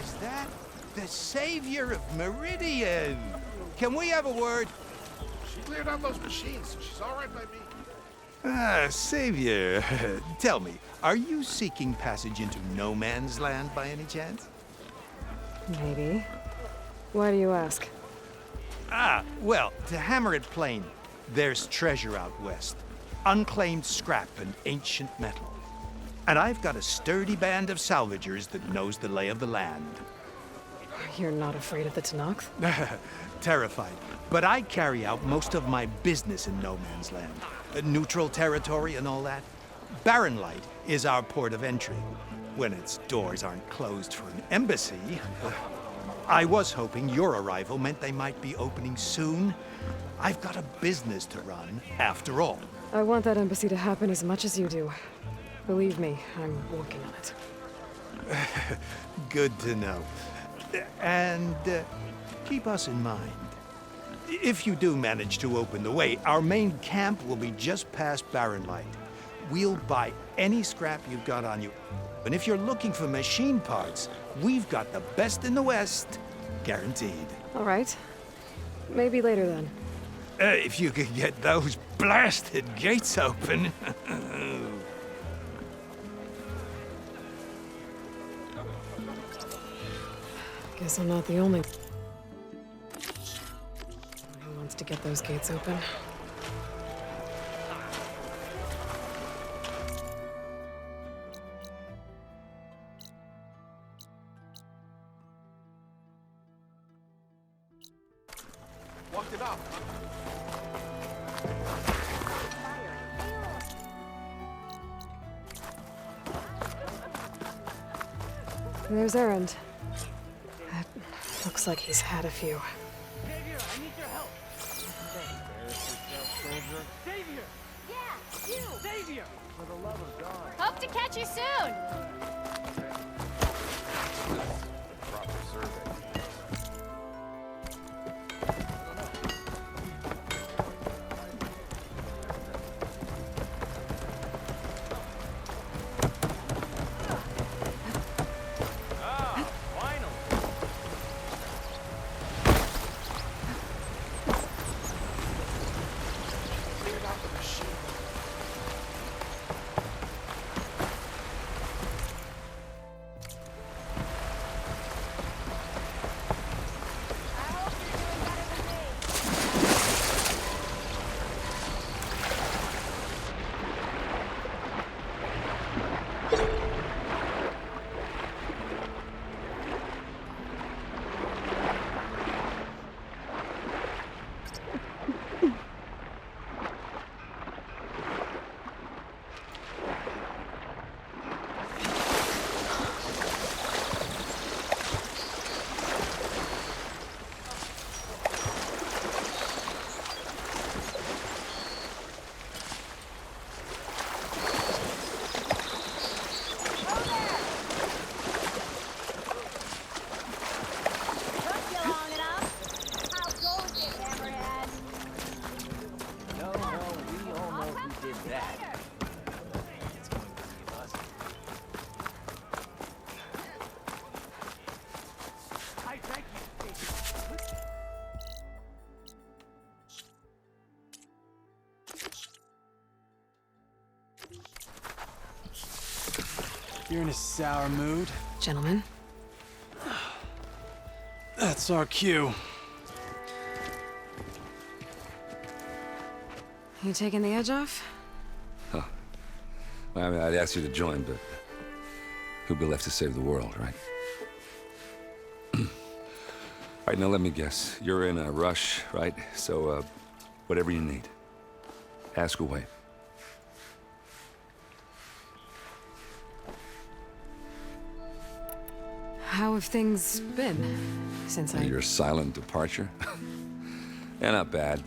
Is that the savior of Meridian? Can we have a word? She cleared out those machines, so she's all right by me. Savior, tell me, are you seeking passage into no man's land by any chance? Maybe. Why do you ask? Well, to hammer it plain, there's treasure out west. Unclaimed scrap and ancient metal. And I've got a sturdy band of salvagers that knows the lay of the land. You're not afraid of the Tenakth? Terrified. But I carry out most of my business in no man's land. Neutral territory and all that. Barren Light is our port of entry. When its doors aren't closed for an embassy. I was hoping your arrival meant they might be opening soon. I've got a business to run, after all. I want that embassy to happen as much as you do. Believe me, I'm working on it. Good to know. And keep us in mind. If you do manage to open the way, our main camp will be just past Barren Light. We'll buy any scrap you've got on you. And if you're looking for machine parts, we've got the best in the West. Guaranteed. All right. Maybe later then. If you could get those blasted gates open. Guess I'm not the only who wants to get those gates open. Walked it up. There's Erend. That looks like he's had a few. Xavier, I need your help. Xavier! Yeah, you! Xavier! For the love of God. Hope to catch you soon! Proper survey. Cleared out the machine. I hope you're doing better than me. Took you long enough. How goes it, Hammerhead? No, we all know who did that. It's going to be us. I thank you, Xavier. You're in a sour mood. Gentlemen, That's our cue. you taking the edge off? Well, I mean, I'd ask you to join, but who'd be left to save the world, right? All right, now let me guess. You're in a rush, right? So, whatever you need, ask away. How have things been since I... Your silent departure? Yeah, not bad.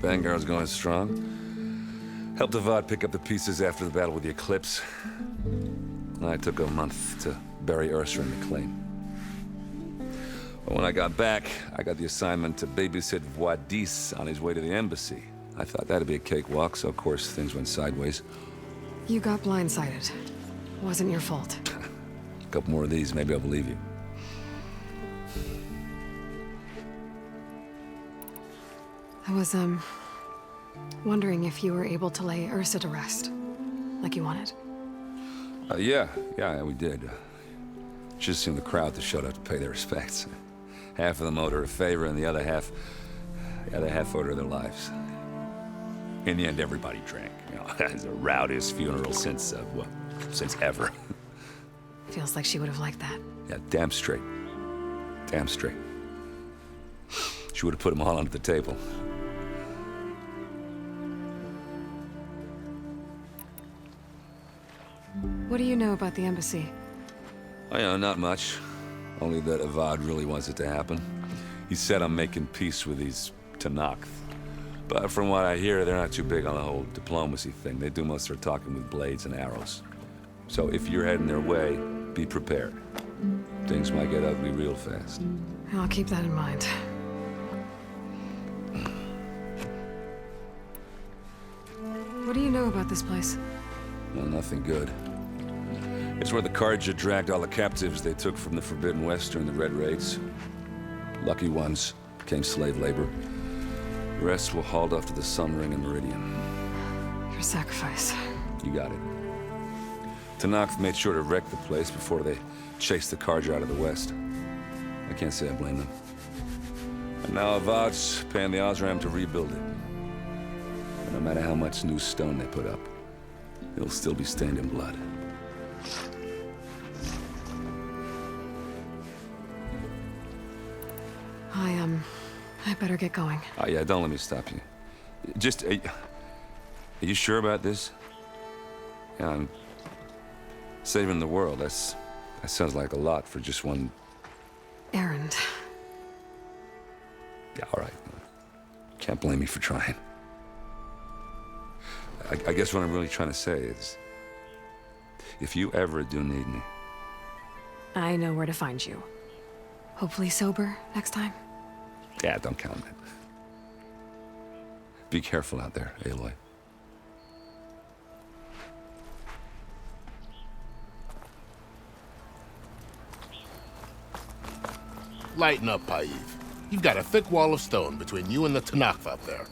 Vanguard's going strong. Helped Avad pick up the pieces after the battle with the Eclipse. I took a month to bury Ursa and McLean. But when I got back, I got the assignment to babysit Wadis on his way to the embassy. I thought that'd be a cakewalk, so of course things went sideways. You got blindsided. Wasn't your fault. A couple more of these, maybe I'll believe you. I was, wondering if you were able to lay Ursa to rest, like you wanted. Yeah, we did. Just seemed the crowd that showed up to pay their respects. Half of them owed her a favor, and the other half owed her their lives. In the end, everybody drank. You know, it's the rowdiest funeral since ever. Feels like she would have liked that. Yeah, damn straight. Damn straight. She would have put them all under the table. What do you know about the embassy? Oh, yeah, not much. Only that Avad really wants it to happen. He said I'm making peace with these Tenakth. But from what I hear, they're not too big on the whole diplomacy thing. They do most of their talking with blades and arrows. So if you're heading their way, be prepared. Things might get ugly real fast. I'll keep that in mind. What do you know about this place? Well, nothing good. It's where the Carja dragged all the captives they took from the Forbidden West during the Red Raids. Lucky ones became slave labor. The rest were hauled off to the Sun Ring and Meridian. Your sacrifice. You got it. Tenakth made sure to wreck the place before they chased the Carja out of the West. I can't say I blame them. And now Avad's paying the Osram to rebuild it. And no matter how much new stone they put up, it'll still be stained in blood. I better get going. Oh, yeah, don't let me stop you. Just, are you sure about this? Yeah, I'm saving the world. That sounds like a lot for just one... Errand. Yeah, all right. Can't blame me for trying. I guess what I'm really trying to say is, if you ever do need me... I know where to find you. Hopefully sober next time. Yeah, don't count on it. Be careful out there, Aloy. Lighten up, Paiv. You've got a thick wall of stone between you and the Tenakth up there.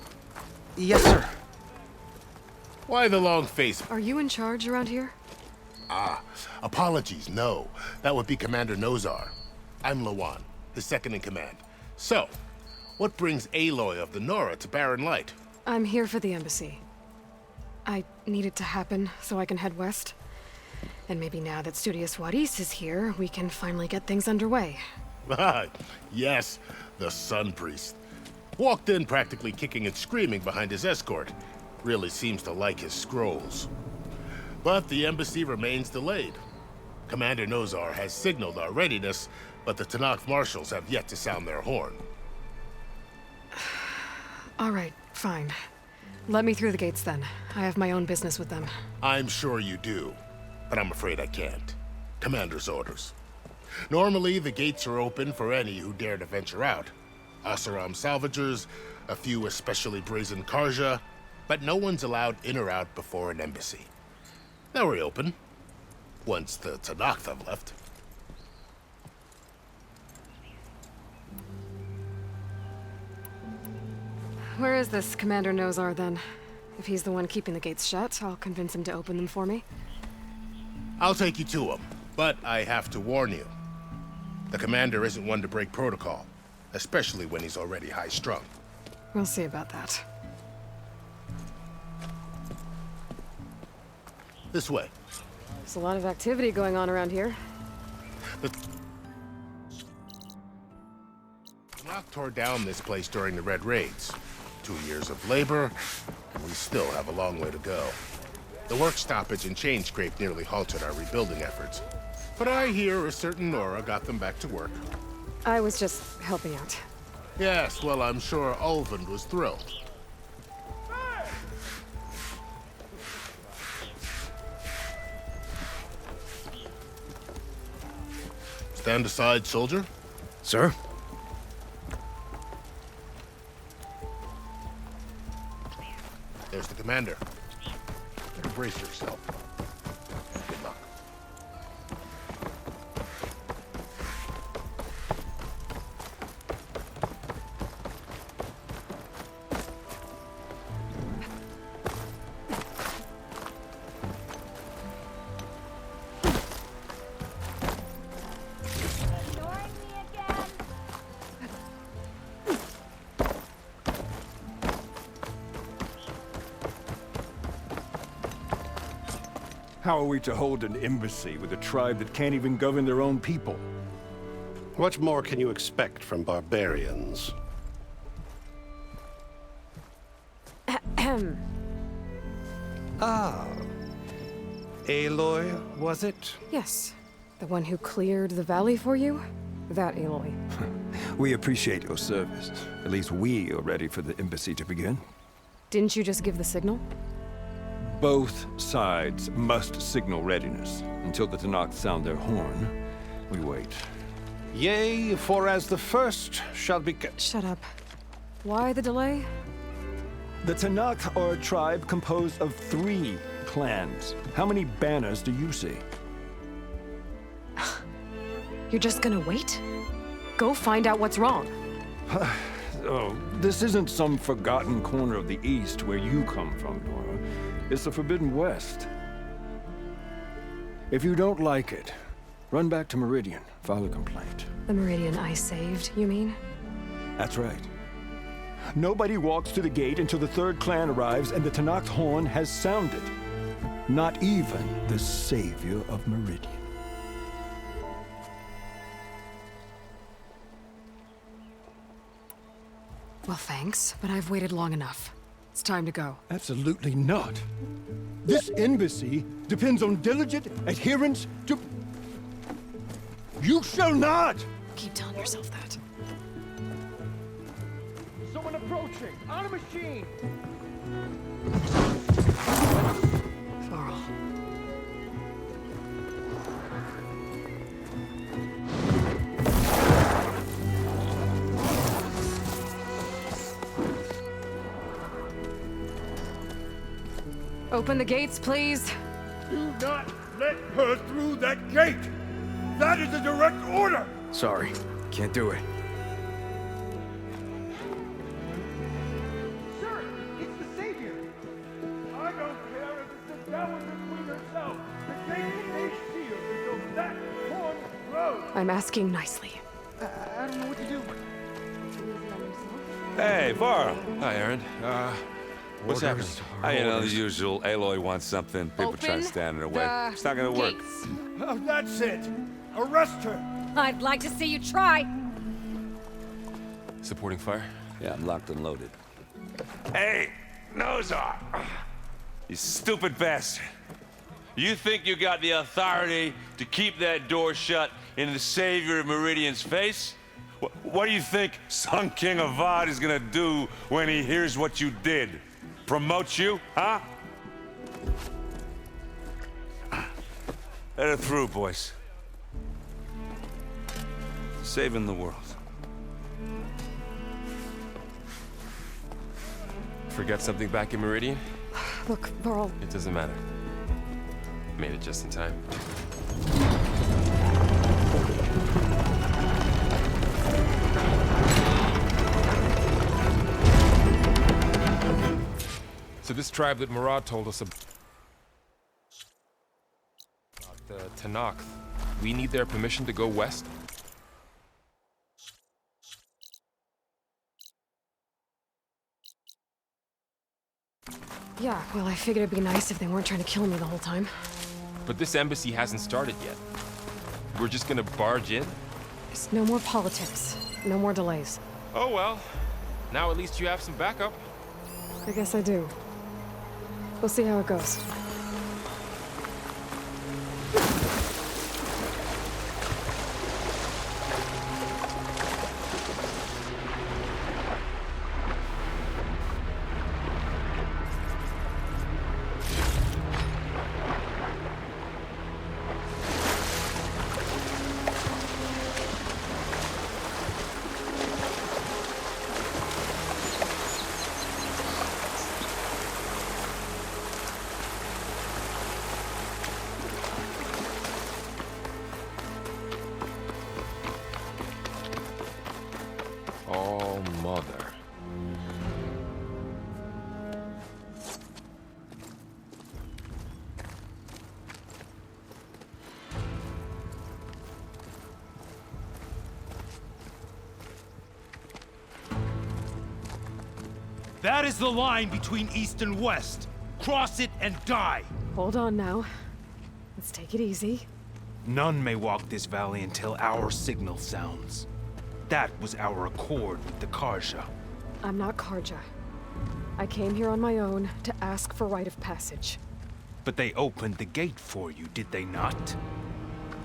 Yes, sir. Why the long face? Are you in charge around here? Apologies, no. That would be Commander Nozar. I'm Lawan, his second in command. So, what brings Aloy of the Nora to Barren Light? I'm here for the embassy. I need it to happen so I can head west. And maybe now that Studious Waris is here, we can finally get things underway. Yes, the Sun Priest. Walked in practically kicking and screaming behind his escort. Really seems to like his scrolls. But the embassy remains delayed. Commander Nozar has signaled our readiness, but the Tenakth marshals have yet to sound their horn. All right, fine. Let me through the gates then. I have my own business with them. I'm sure you do, but I'm afraid I can't. Commander's orders. Normally, the gates are open for any who dare to venture out. Oseram salvagers, a few especially brazen Carja, but no one's allowed in or out before an embassy. They'll reopen, once the Tenakth have left. Where is this Commander Nozar then? If he's the one keeping the gates shut, I'll convince him to open them for me. I'll take you to him, but I have to warn you. The commander isn't one to break protocol, especially when he's already high-strung. We'll see about that. This way. There's a lot of activity going on around here. The Tenakth tore down this place during the Red Raids. 2 years of labor, and we still have a long way to go. The work stoppage and chain scrape nearly halted our rebuilding efforts. But I hear a certain Nora got them back to work. I was just helping out. Yes, well, I'm sure Ulvund was thrilled. Stand aside, soldier. Sir? There's the commander. Better brace yourself. Good luck. How are we to hold an embassy with a tribe that can't even govern their own people? What more can you expect from barbarians? Aloy, was it? Yes. The one who cleared the valley for you? That Aloy. We appreciate your service. At least we are ready for the embassy to begin. Didn't you just give the signal? Both sides must signal readiness. Until the Tenakth sound their horn, we wait. Yea, for as the first shall be... Shut up. Why the delay? The Tenakth are a tribe composed of 3 clans. How many banners do you see? You're just gonna wait? Go find out what's wrong. Oh, this isn't some forgotten corner of the East where you come from, Nora. It's the Forbidden West. If you don't like it, run back to Meridian, file a complaint. The Meridian I saved, you mean? That's right. Nobody walks to the gate until the 3rd clan arrives and the Tenakth horn has sounded. Not even the savior of Meridian. Well, thanks, but I've waited long enough. It's time to go. Absolutely not. This embassy depends on diligent adherence to... You shall not! Keep telling yourself that. Someone approaching! On a machine! Varl. Open the gates, please. Do not let her through that gate! That is a direct order! Sorry, can't do it. Sir, it's the Savior! I don't care if it's the Dowager Queen herself. The gate stays sealed until that horn blows. I'm asking nicely. I don't know what to do. Hey, Varl. Hi, Aaron. What's happening? You know, the usual. Aloy wants something. People try to stand in her way. It's not gonna work. Oh, that's it! Arrest her! I'd like to see you try. Supporting fire? Yeah, I'm locked and loaded. Hey, Nozar! You stupid bastard. You think you got the authority to keep that door shut in the savior of Meridian's face? What do you think Sun King Avad is gonna do when he hears what you did? Promote you, huh? Let her through, boys. Saving the world. Forget something back in Meridian? Look, Varl, It doesn't matter. Made it just in time. So this tribe that Murad told us about, the Tenakth, we need their permission to go west? yeah, well, I figured it'd be nice if they weren't trying to kill me the whole time. But this embassy hasn't started yet. We're just gonna barge in? Just no more politics. No more delays. Oh well. Now at least you have some backup. I guess I do. We'll see how it goes. Oh, mother. That is the line between East and West. Cross it and die. Hold on now. Let's take it easy. None may walk this valley until our signal sounds. That was our accord with the Karja. I'm not Karja. I came here on my own to ask for rite of passage. But they opened the gate for you, did they not?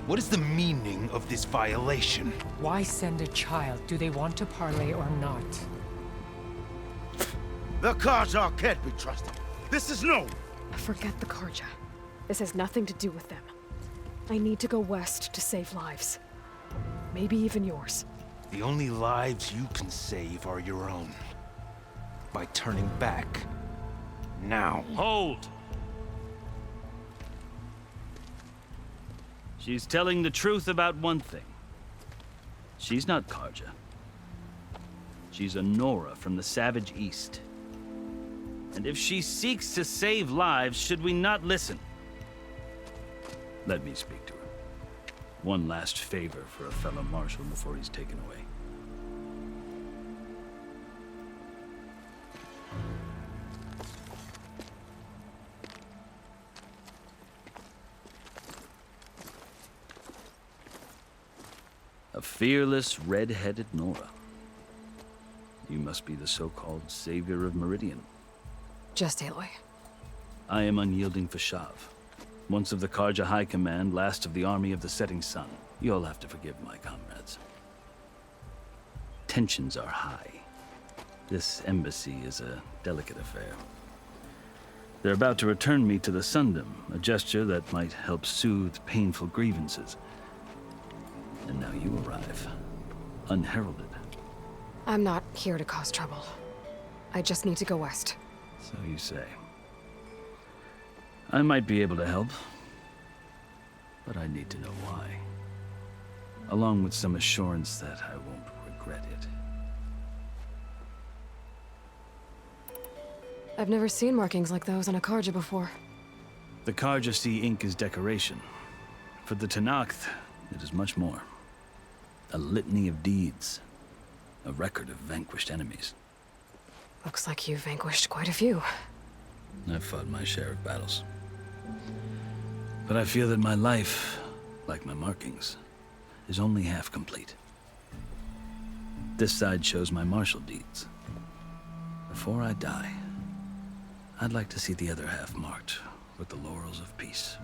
What is the meaning of this violation? Why send a child? Do they want to parley or not? The Karja can't be trusted. This is known. Forget the Karja. This has nothing to do with them. I need to go west to save lives. Maybe even yours. The only lives you can save are your own. By turning back. Now. Hold! She's telling the truth about one thing. She's not Karja. She's a Nora from the Savage East. And if she seeks to save lives, should we not listen? Let me speak to her. One last favor for a fellow marshal before he's taken away. A fearless, red-headed Nora. You must be the so-called savior of Meridian. Just Aloy. I am Unyielding Fashav. Once of the Karja High Command, last of the Army of the Setting Sun. You'll have to forgive my comrades. Tensions are high. This embassy is a delicate affair. They're about to return me to the Sundom, a gesture that might help soothe painful grievances. And now you arrive, unheralded. I'm not here to cause trouble. I just need to go west. So you say. I might be able to help, but I need to know why. Along with some assurance that I won't regret it. I've never seen markings like those on a Karja before. The Karja see ink as decoration. For the Tenakth, it is much more. A litany of deeds. A record of vanquished enemies. Looks like you've vanquished quite a few. I've fought my share of battles. But I feel that my life, like my markings, is only half complete. This side shows my martial deeds. Before I die, I'd like to see the other half marked with the laurels of peace.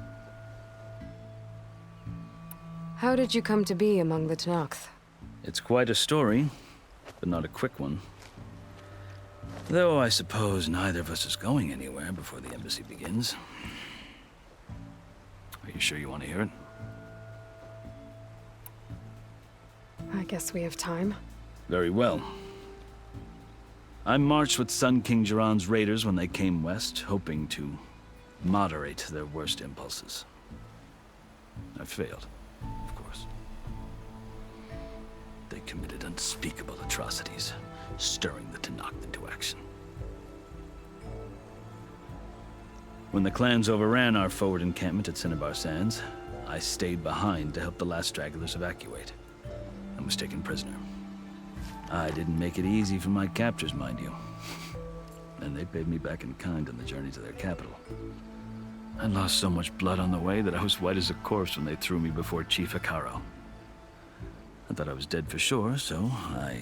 How did you come to be among the Tenakth? It's quite a story, but not a quick one. Though I suppose neither of us is going anywhere before the embassy begins. Are you sure you want to hear it? I guess we have time. Very well. I marched with Sun King Jiran's raiders when they came west, hoping to moderate their worst impulses. I failed, of course. They committed unspeakable atrocities, stirring the Tenakth into action. When the clans overran our forward encampment at Cinnabar Sands, I stayed behind to help the last stragglers evacuate, and was taken prisoner. I didn't make it easy for my captors, mind you. And they paid me back in kind on the journey to their capital. I lost so much blood on the way that I was white as a corpse when they threw me before Chief Hekarro. I thought I was dead for sure, so I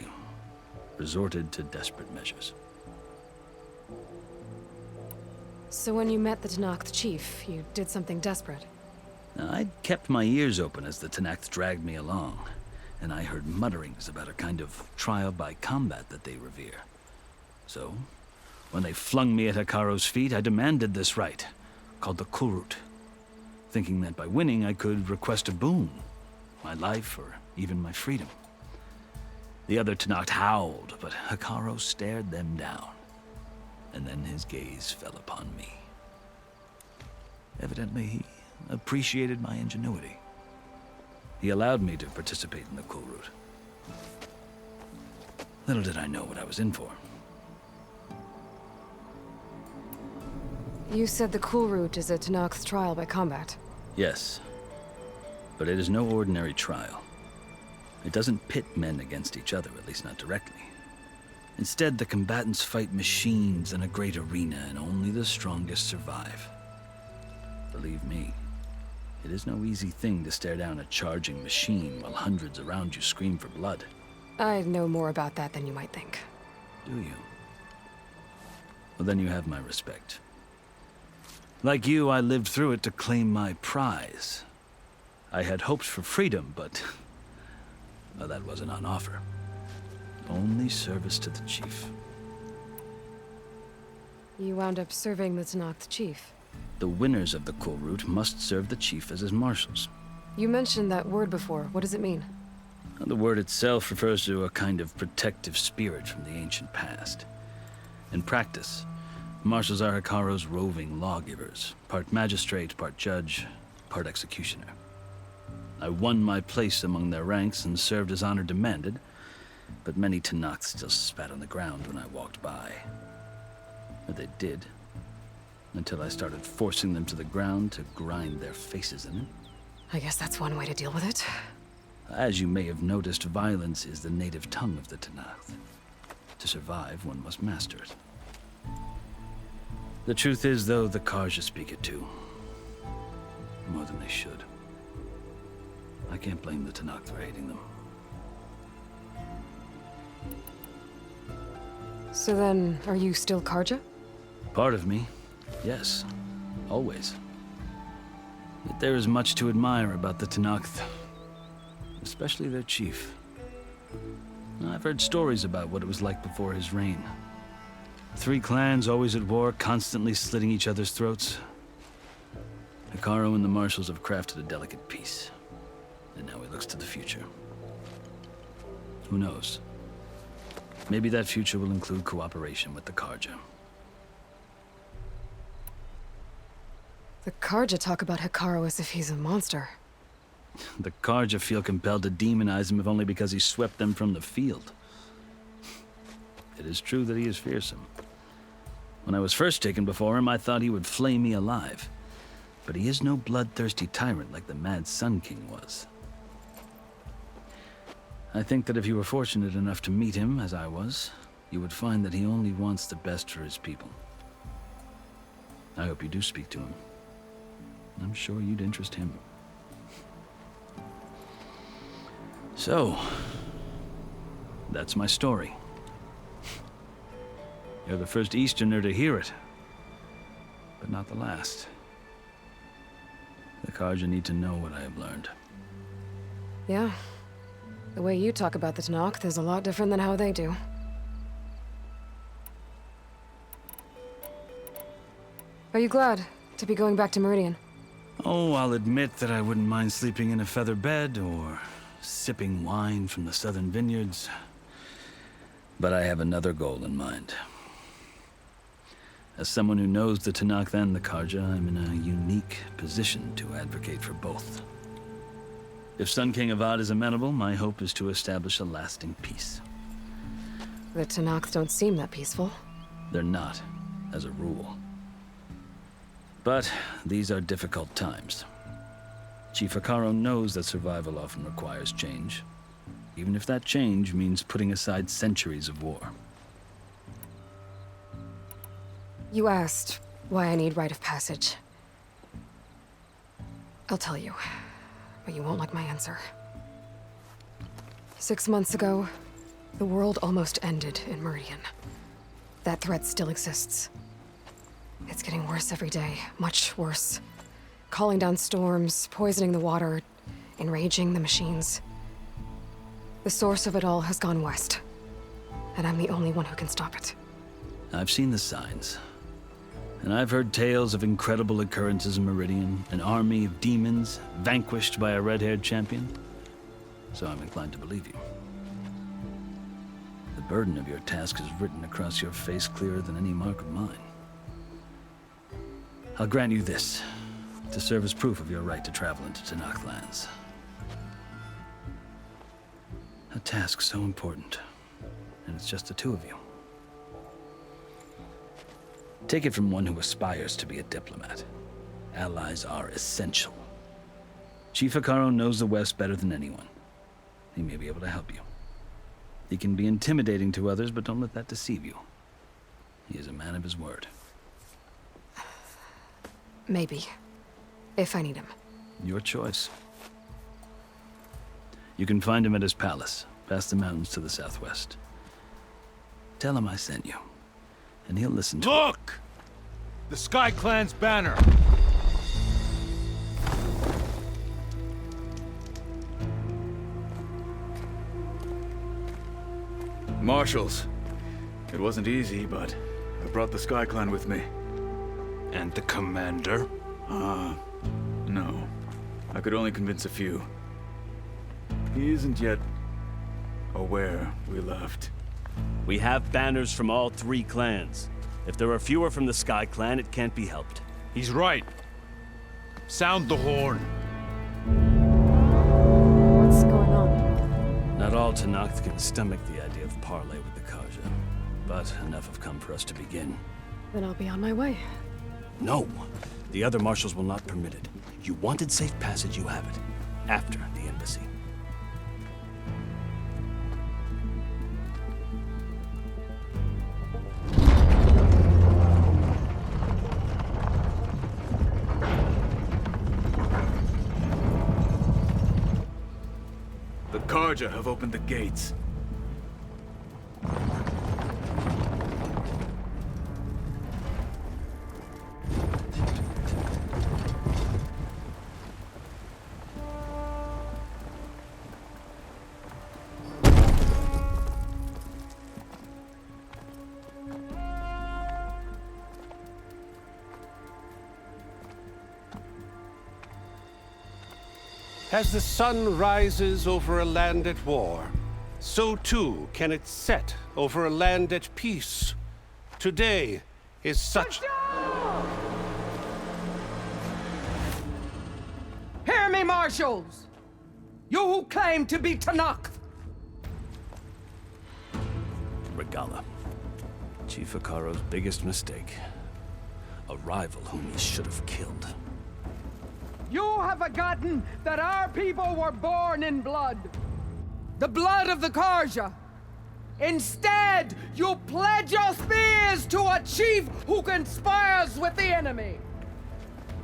resorted to desperate measures. So when you met the Tenakth chief, you did something desperate? Now, I'd kept my ears open as the Tenakth dragged me along, and I heard mutterings about a kind of trial by combat that they revere. So, when they flung me at Hekarro's feet, I demanded this rite, called the Kulrut, thinking that by winning I could request a boon, my life or even my freedom. The other Tenakth howled, but Hekarro stared them down, and then his gaze fell upon me. Evidently, he appreciated my ingenuity. He allowed me to participate in the Kulrut. Little did I know what I was in for. You said the Kulrut is a Tenakth trial by combat. Yes, but it is no ordinary trial. It doesn't pit men against each other, at least not directly. Instead, the combatants fight machines in a great arena, and only the strongest survive. Believe me, It is no easy thing to stare down a charging machine while hundreds around you scream for blood. I know more about that than you might think. Do you? Well, then you have my respect. Like you, I lived through it to claim my prize. I had hopes for freedom, but well, that wasn't on offer. Only service to the chief. You wound up serving the Tenakth chief. The winners of the Kulrut must serve the chief as his marshals. You mentioned that word before. What does it mean? The word itself refers to a kind of protective spirit from the ancient past. In practice, marshals are Hekarro's roving lawgivers, part magistrate, part judge, part executioner. I won my place among their ranks and served as honor demanded, but many Tenakth still spat on the ground when I walked by. Or they did, until I started forcing them to the ground to grind their faces in it. I guess that's one way to deal with it. As you may have noticed, violence is the native tongue of the Tenakth. To survive, one must master it. The truth is, though, the Carja speak it too. More than they should. I can't blame the Tenakth for hating them. So then, are you still Carja? Part of me, yes. Always. Yet there is much to admire about the Tenakth. Especially their chief. I've heard stories about what it was like before his reign. 3 clans always at war, constantly slitting each other's throats. Hekarro and the marshals have crafted a delicate peace. And now he looks to the future. Who knows? Maybe that future will include cooperation with the Carja. The Carja talk about Hekarro as if he's a monster. The Carja feel compelled to demonize him if only because he swept them from the field. It is true that he is fearsome. When I was first taken before him, I thought he would flay me alive. But he is no bloodthirsty tyrant like the Mad Sun King was. I think that if you were fortunate enough to meet him, as I was, you would find that he only wants the best for his people. I hope you do speak to him. I'm sure you'd interest him. So, that's my story. You're the first Easterner to hear it, but not the last. The Carja need to know what I have learned. Yeah. The way you talk about the Tenakth is a lot different than how they do. Are you glad to be going back to Meridian? Oh, I'll admit that I wouldn't mind sleeping in a feather bed or sipping wine from the southern vineyards. But I have another goal in mind. As someone who knows the Tenakth and the Carja, I'm in a unique position to advocate for both. If Sun King Avad is amenable, my hope is to establish a lasting peace. The Tenakth don't seem that peaceful. They're not, as a rule. But these are difficult times. Chief Hekarro knows that survival often requires change, even if that change means putting aside centuries of war. You asked why I need rite of passage. I'll tell you, but you won't like my answer. 6 months ago, the world almost ended in Meridian. That threat still exists. It's getting worse every day, much worse. Calling down storms, poisoning the water, enraging the machines. The source of it all has gone west, and I'm the only one who can stop it. I've seen the signs. And I've heard tales of incredible occurrences in Meridian, an army of demons vanquished by a red-haired champion. So I'm inclined to believe you. The burden of your task is written across your face clearer than any mark of mine. I'll grant you this, to serve as proof of your right to travel into Tenakth lands. A task so important, and it's just the two of you. Take it from one who aspires to be a diplomat. Allies are essential. Chief Hekarro knows the West better than anyone. He may be able to help you. He can be intimidating to others, but don't let that deceive you. He is a man of his word. Maybe. If I need him. Your choice. You can find him at his palace, past the mountains to the southwest. Tell him I sent you, and he'll listen to Look! The Sky Clan's banner! Marshals. It wasn't easy, but I brought the Sky Clan with me. And the commander? No. I could only convince a few. He isn't yet aware we left. We have banners from all 3 clans. If there are fewer from the Sky Clan, it can't be helped. He's right. Sound the horn. What's going on? Not all Tenakth can stomach the idea of parley with the Carja, but enough have come for us to begin. Then I'll be on my way. No! The other marshals will not permit it. You wanted safe passage, you have it. After the embassy. The Carja have opened the gates. As the sun rises over a land at war, so too can it set over a land at peace. Today is such... Hear me, marshals! You who claim to be Tenakth! Regalla. Chief Hekarro's biggest mistake. A rival whom he should have killed. You have forgotten that our people were born in blood. The blood of the Carja. Instead, you pledge your spears to a chief who conspires with the enemy.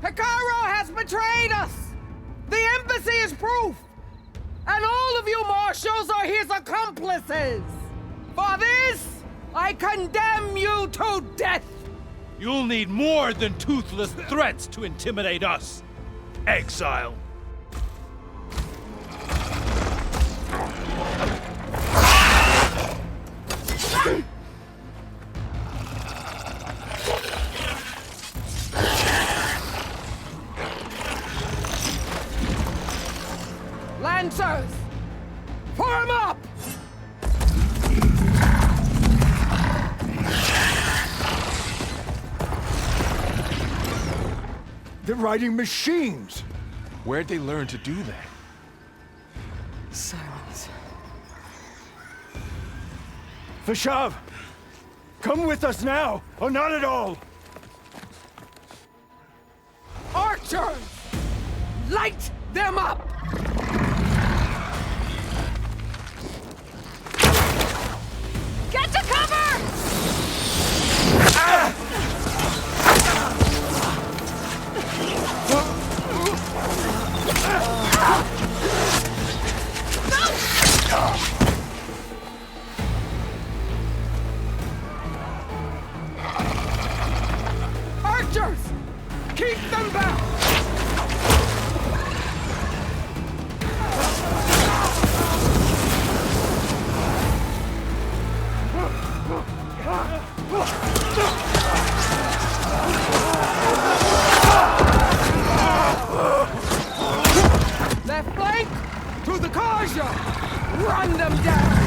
Hekarro has betrayed us! The embassy is proof! And all of you marshals are his accomplices! For this, I condemn you to death! You'll need more than toothless threats to intimidate us. Exile. Lancers! Form up! They're riding machines! Where'd they learn to do that? Silence. Vashav! Come with us now, or not at all! Archers! Light them up! Get to cover! Archers! Keep them back! Left flank to the Carja! Run them down!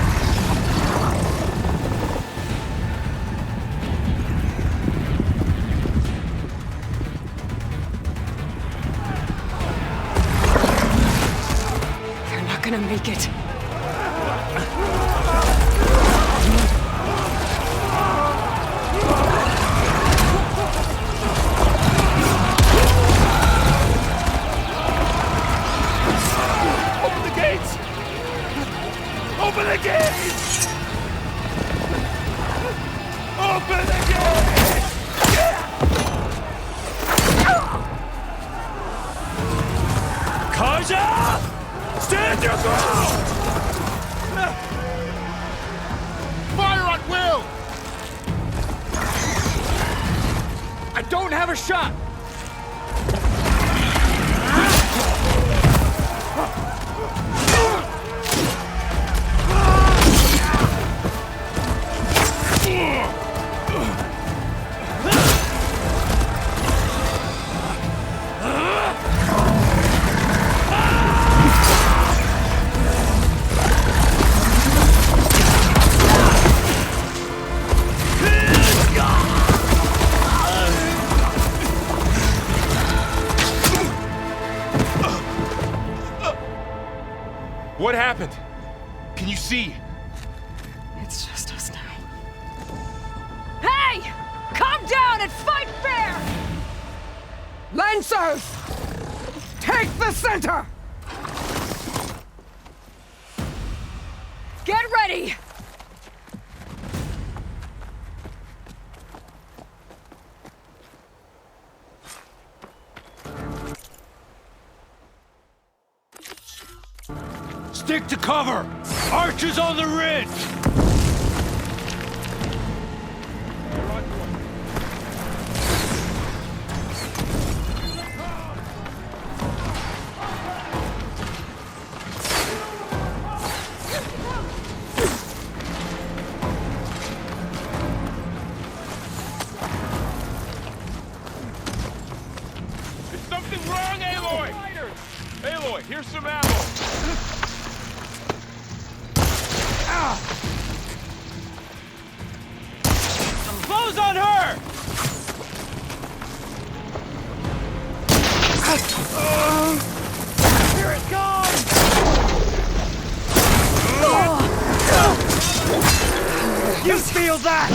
They're not gonna make it. Open the gates! Open the gates! Open the gates! Stand your ground! Fire at will! I don't have a shot! What happened? Can you see? It's just us now. Hey! Calm down and fight fair! Lancers! Take the center! Get ready! Stick to cover! Archers on the ridge! Is something wrong, Aloy? Aloy, here's some ammo. Close on her! Here it comes! You feel that?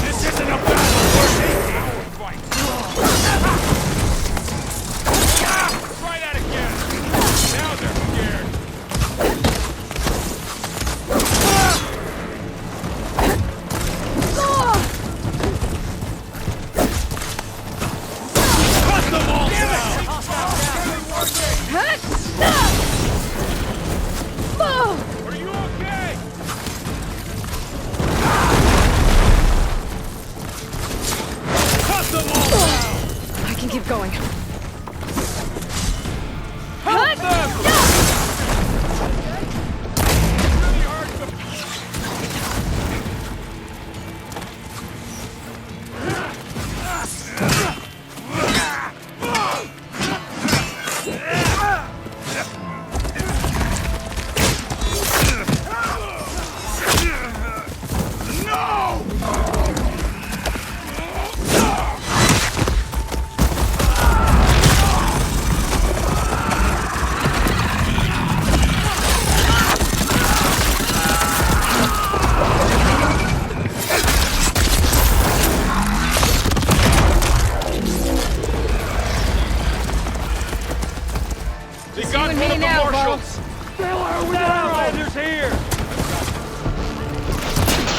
This isn't a battle worth it! Try that again. Now they're scared. Cut them all down! Are you okay? Cut them all down! I can keep going. Help them! They got one of the marshals. Outriders here!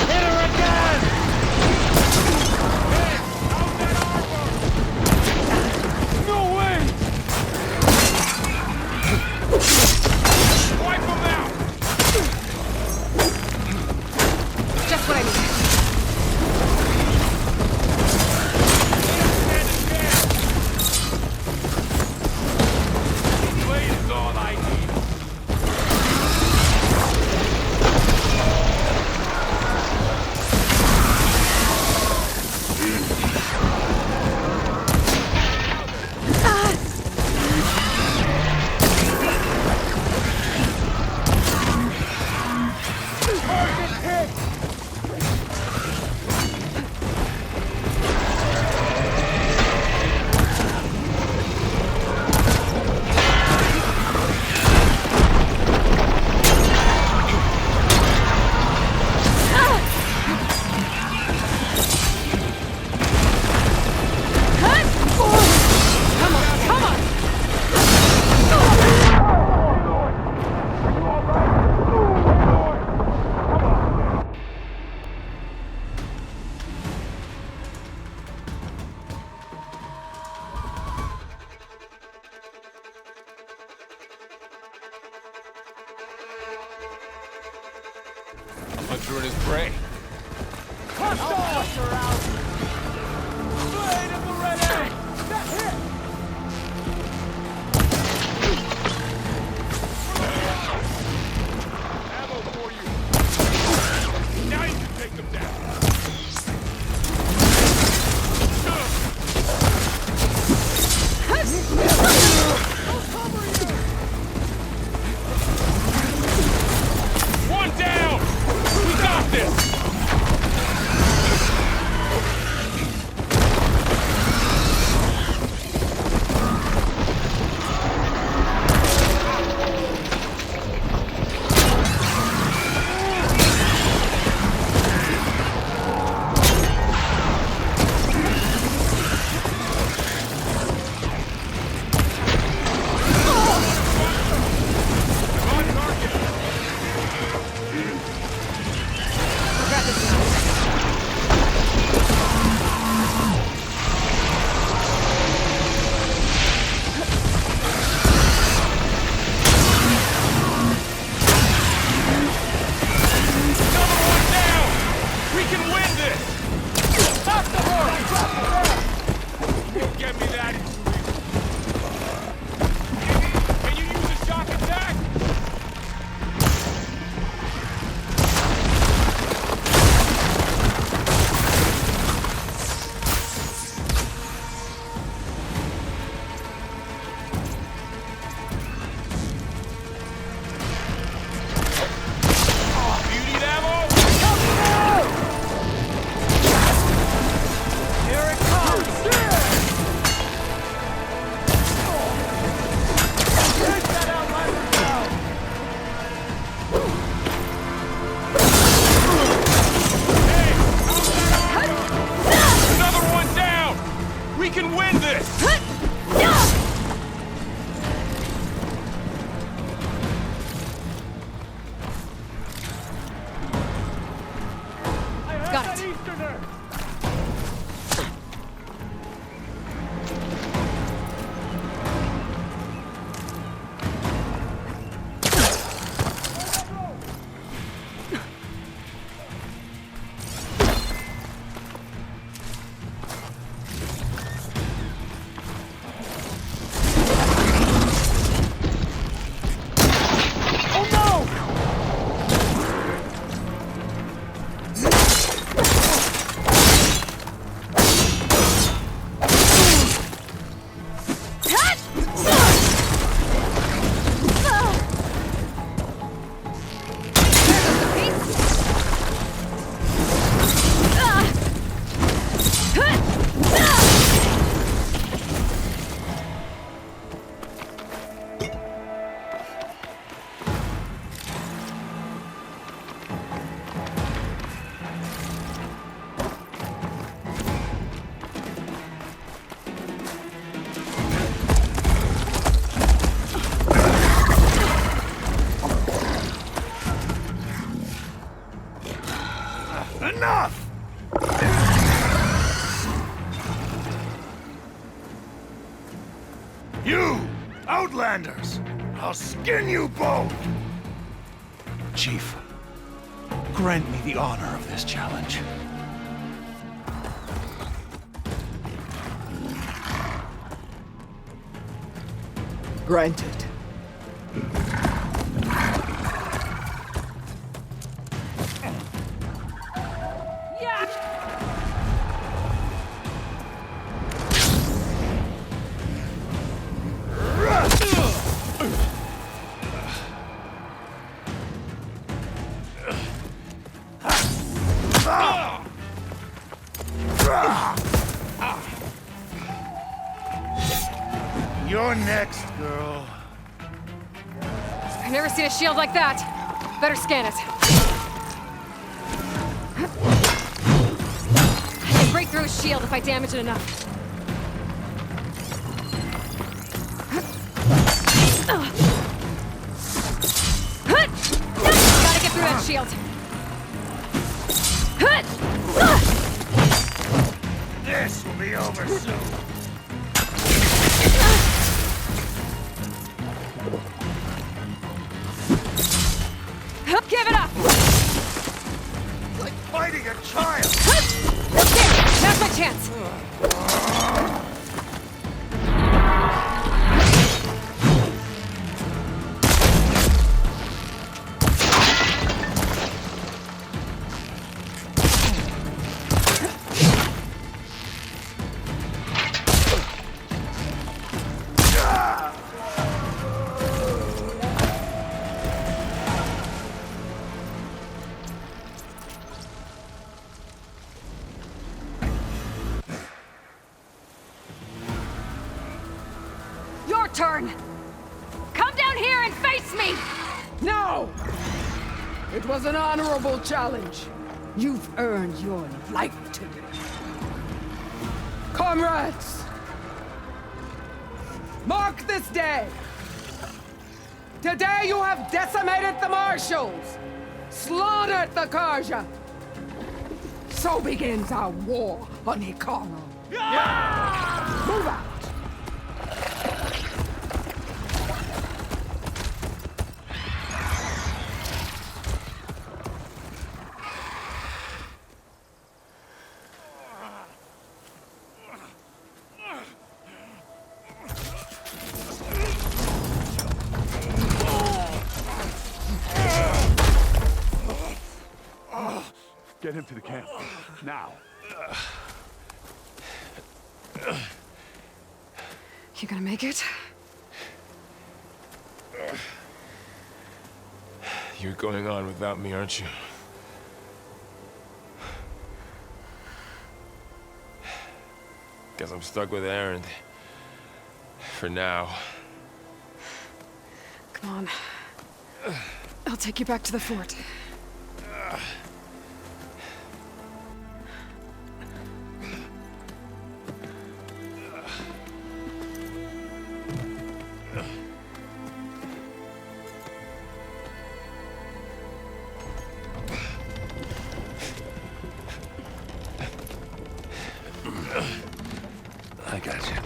Hit her again! No way! Wipe them out. Just what I need. Blade is all I need. butchering his prey. Now you can take them down. One down! We got this! Enough! You, Outlanders! I'll skin you both! Chief, grant me the honor of this challenge. Granted. You're next, girl. I've never seen a shield like that. Better scan it. I can break through a shield if I damage it enough. Gotta get through that shield. This will be over soon. Give it up! turn! Come down here and face me! No! It was an honorable challenge. You've earned your life today. Comrades! Mark this day! Today you have decimated the Marshals, slaughtered the Karja. So begins our war on Hikaru. Move out! Get him to the camp. Now. You gonna make it? You're going on without me, aren't you? Guess I'm stuck with Erend. For now. Come on. I'll take you back to the fort. I got you.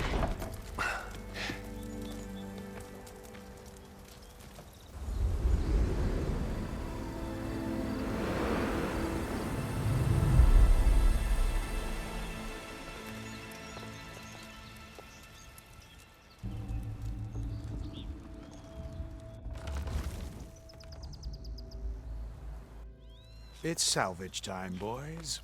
It's salvage time, boys.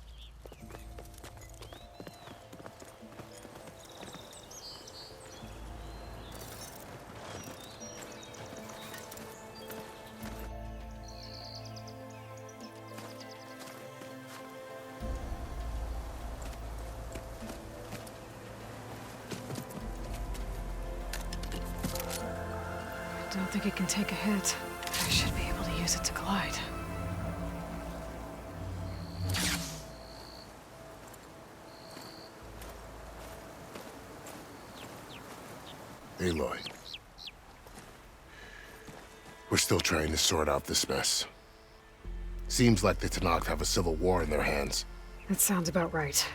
I don't think it can take a hit. I should be able to use it to glide. Aloy. We're still trying to sort out this mess. Seems like the Tenakth have a civil war in their hands. That sounds about right.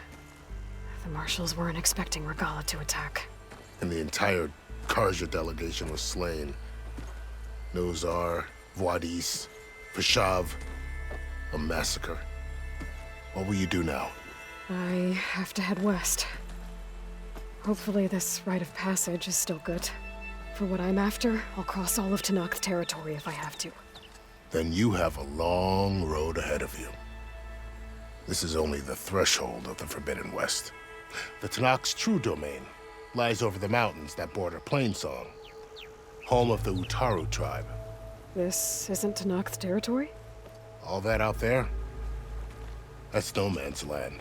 The Marshals weren't expecting Regalla to attack. And the entire Karja delegation was slain. Nozar, Vuadis, Vashav. A massacre. What will you do now? I have to head west. Hopefully this rite of passage is still good. For what I'm after, I'll cross all of Tenakth territory if I have to. Then you have a long road ahead of you. This is only the threshold of the Forbidden West. The Tenakth's true domain lies over the mountains that border Plainsong, home of the Utaru tribe. This isn't Tenakth territory? All that out there? That's no man's land.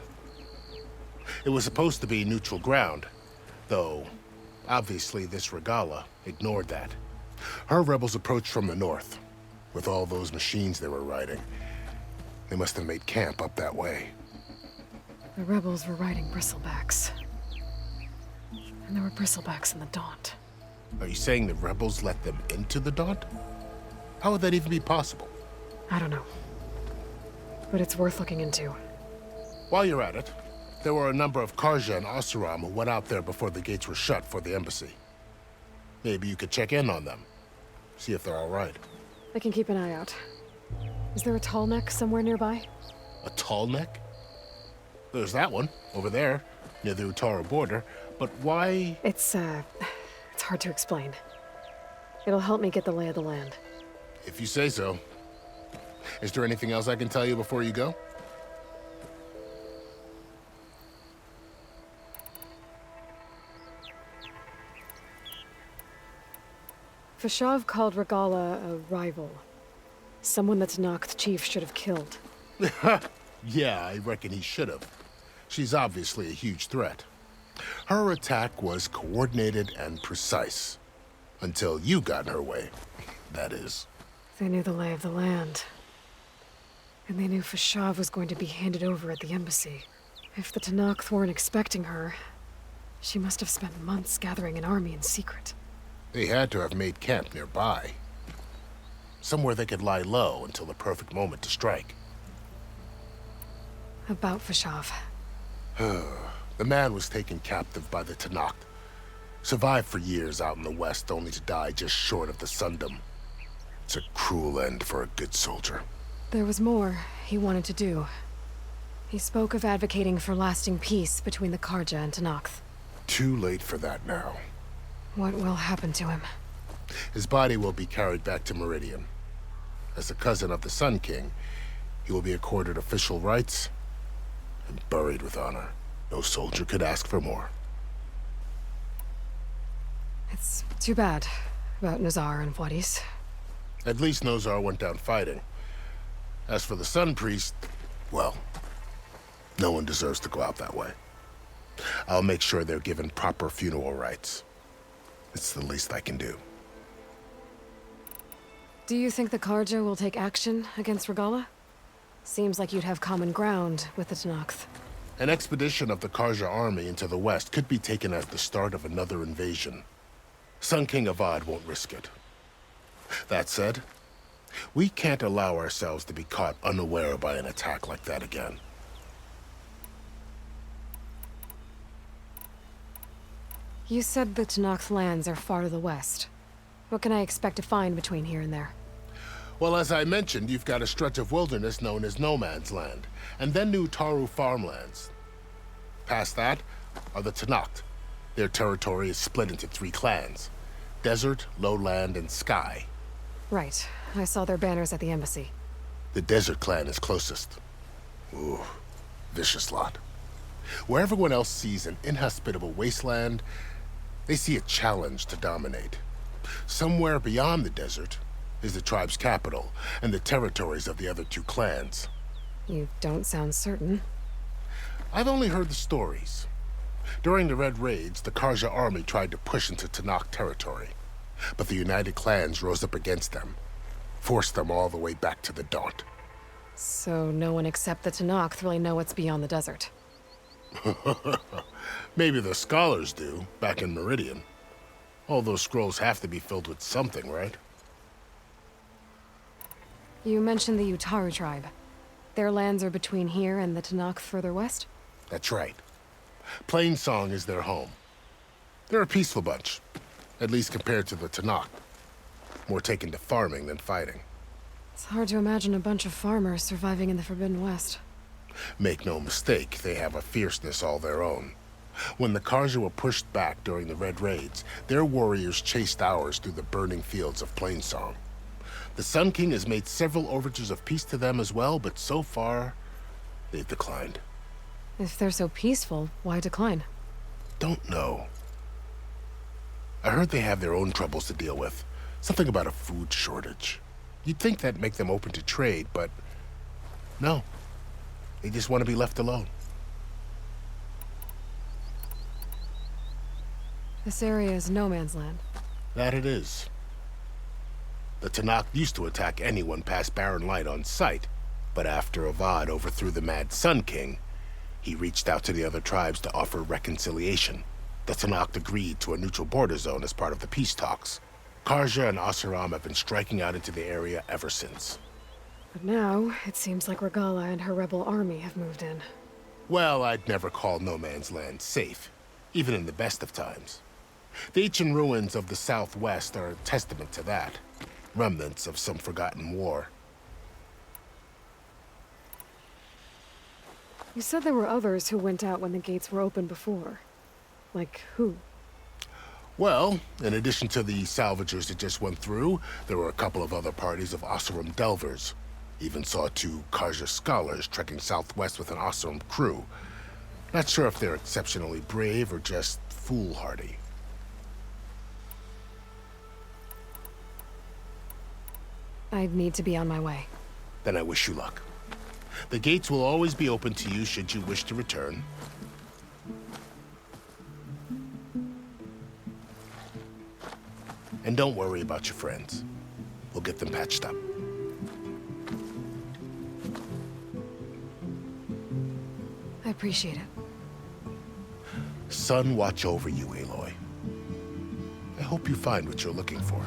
It was supposed to be neutral ground, though obviously this Regalla ignored that. Her rebels approached from the north. With all those machines they were riding, they must have made camp up that way. The rebels were riding bristlebacks. And there were bristlebacks in the Daunt. Are you saying the rebels let them into the Daunt? How would that even be possible? I don't know. But it's worth looking into. While you're at it, there were a number of Karja and Oseram who went out there before the gates were shut for the embassy. Maybe you could check in on them. See if they're all right. I can keep an eye out. Is there a tall neck somewhere nearby? A tall neck? There's that one, over there, near the Utaru border. But why? It's hard to explain. It'll help me get the lay of the land. If you say so. Is there anything else I can tell you before you go? Vashav called Regalla a rival. Someone that Tenakth chief should have killed. Yeah, I reckon he should have. She's obviously a huge threat. Her attack was coordinated and precise. Until you got in her way, that is. They knew the lay of the land. And they knew Fashav was going to be handed over at the embassy. If the Tenakth weren't expecting her, she must have spent months gathering an army in secret. They had to have made camp nearby. Somewhere they could lie low until the perfect moment to strike. About Fashav. The man was taken captive by the Tenakth. Survived for years out in the west, only to die just short of the Sundom. It's a cruel end for a good soldier. There was more he wanted to do. He spoke of advocating for lasting peace between the Karja and Tenakth. Too late for that now. What will happen to him? His body will be carried back to Meridian. As a cousin of the Sun King, he will be accorded official rights and buried with honor. No soldier could ask for more. It's too bad about Nazar and Wadis. At least Nozar went down fighting. As for the Sun Priest, well, no one deserves to go out that way. I'll make sure they're given proper funeral rites. It's the least I can do. Do you think the Karja will take action against Regalla? Seems like you'd have common ground with the Tenakth. An expedition of the Karja army into the west could be taken as the start of another invasion. Sun King Avad won't risk it. That said, we can't allow ourselves to be caught unaware by an attack like that again. You said the Tenakth lands are far to the west. What can I expect to find between here and there? Well, as I mentioned, you've got a stretch of wilderness known as No Man's Land, and then New Taru farmlands. Past that are the Tenakth. Their territory is split into 3 clans: Desert, Lowland, and Sky. Right. I saw their banners at the embassy. The Desert clan is closest. Ooh, vicious lot. Where everyone else sees an inhospitable wasteland, they see a challenge to dominate. Somewhere beyond the desert is the tribe's capital and the territories of the other 2 clans. You don't sound certain. I've only heard the stories. During the Red Raids, the Karja army tried to push into Tenakth territory, but the United Clans rose up against them, forced them all the way back to the Daunt. So no one except the Tenakth really know what's beyond the desert. Maybe the scholars do, back in Meridian. All those scrolls have to be filled with something, right? You mentioned the Utaru tribe. Their lands are between here and the Tenakth further west? That's right. Plainsong is their home. They're a peaceful bunch, at least compared to the Tenakth. More taken to farming than fighting. It's hard to imagine a bunch of farmers surviving in the Forbidden West. Make no mistake, they have a fierceness all their own. When the Karja were pushed back during the Red Raids, their warriors chased ours through the burning fields of Plainsong. The Sun King has made several overtures of peace to them as well, but so far, they've declined. If they're so peaceful, why decline? Don't know. I heard they have their own troubles to deal with. Something about a food shortage. You'd think that'd make them open to trade, but no. They just want to be left alone. This area is no man's land. That it is. The Tenakth used to attack anyone past Barren Light on sight, but after Avad overthrew the Mad Sun King, he reached out to the other tribes to offer reconciliation. The Tenakth agreed to a neutral border zone as part of the peace talks. Karja and Oseram have been striking out into the area ever since. But now, it seems like Regalla and her rebel army have moved in. Well, I'd never call No Man's Land safe, even in the best of times. The ancient ruins of the Southwest are a testament to that. Remnants of some forgotten war. You said there were others who went out when the gates were open before. Like who? Well, in addition to the salvagers that just went through, there were a couple of other parties of Oseram Delvers. Even saw 2 Karja scholars trekking southwest with an Oseram crew. Not sure if they're exceptionally brave or just foolhardy. I'd need to be on my way. Then I wish you luck. The gates will always be open to you should you wish to return. And don't worry about your friends. We'll get them patched up. I appreciate it. Sun watch over you, Aloy. I hope you find what you're looking for.